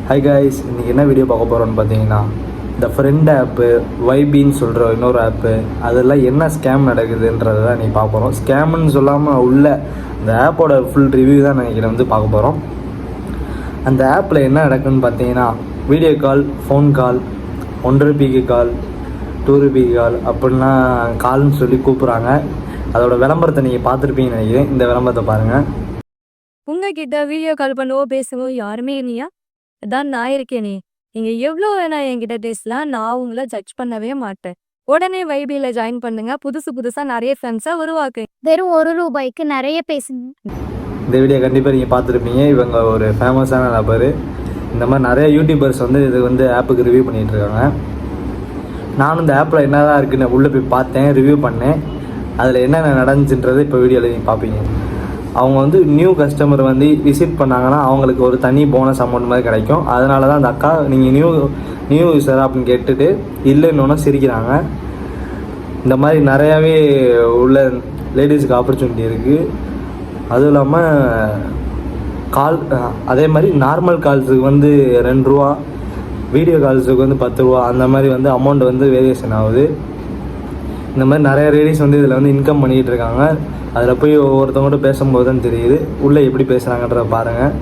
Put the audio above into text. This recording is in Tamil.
ஹாய் காய்ஸ், இன்றைக்கி என்ன வீடியோ பார்க்க போகிறோன்னு பார்த்தீங்கன்னா, இந்த ஃப்ரெண்ட் ஆப்பு வைபின்னு சொல்கிற இன்னொரு ஆப்பு அதெல்லாம் என்ன ஸ்கேம் நடக்குதுன்றதை தான் நீ பார்க்க போகிறோம். ஸ்கேம்னு சொல்லாமல் உள்ள இந்த ஆப்போட ஃபுல் ரிவ்யூ தான் நினைக்கிறேன் வந்து பார்க்க போகிறோம். அந்த ஆப்பில் என்ன நடக்குதுன்னு பார்த்தீங்கன்னா, வீடியோ கால், ஃபோன் கால், 1 ரூபாய்க்கு கால், 2 ரூபாய்க்கு கால் அப்படின்னா கால்னு சொல்லி கூப்பிட்றாங்க. அதோட விளம்பரத்தை நீங்கள் பார்த்துருப்பீங்கன்னு நினைக்கிறேன். இந்த விளம்பரத்தை பாருங்கள். உங்ககிட்ட வீடியோ கால் பண்ணவோ பேசவோ யாருமே இல்லையா? அதான் நான் இருக்கேனே. நீங்கள் எவ்வளோ வேணா என்கிட்ட பேசலாம், நான் உங்களை ஜட்ஜ் பண்ணவே மாட்டேன். உடனே வைபியில் ஜாயின் பண்ணுங்க. புதுசாக நிறைய ஃப்ரெண்ட்ஸை உருவாக்கு. வெறும் 1 ரூபாய்க்கு நிறைய பேசுங்க. இந்த வீடியோ கண்டிப்பாக நீங்கள் பார்த்துருப்பீங்க. இவங்க ஒரு ஃபேமஸான நபர். இந்த மாதிரி நிறைய யூடியூபர்ஸ் வந்து இது வந்து ஆப்புக்கு ரிவ்யூ பண்ணிகிட்ருக்காங்க. நானும் இந்த ஆப்பில் என்ன தான் இருக்குன்னு உள்ளே போய் பார்த்தேன், ரிவ்யூ பண்ணேன். அதில் என்னென்ன நடந்துச்சுன்றது இப்போ வீடியோவில் நீங்கள் பார்ப்பீங்க. அவங்க வந்து நியூ கஸ்டமர் வந்து விசிட் பண்ணாங்கன்னா அவங்களுக்கு ஒரு தனி போனஸ் அமௌண்ட் மாதிரி கிடைக்கும். அதனால தான் அந்த அக்கா நீங்கள் நியூ யூஸரா அப்படின்னு கேட்டுட்டு இல்லைன்னு சிரிக்கிறாங்க. இந்த மாதிரி நிறையாவே உள்ள லேடிஸுக்கு ஆப்பர்ச்சுனிட்டி இருக்குது. அதுவும் இல்லாமல் கால் அதே மாதிரி நார்மல் கால்ஸுக்கு வந்து 2 ரூபா, வீடியோ கால்ஸுக்கு வந்து 10 ரூபா, அந்த மாதிரி வந்து அமௌண்ட் வந்து வேரியேஷன் ஆகுது. இந்த மாதிரி நிறைய லேடிஸ் வந்து இதில் வந்து இன்கம் பண்ணிகிட்டு இருக்காங்க. அதில் போய் ஒவ்வொருத்தவங்கள்ட்ட பேசும்போது தான் தெரியுது உள்ளே எப்படி பேசுகிறாங்கன்றத பாருங்கள்.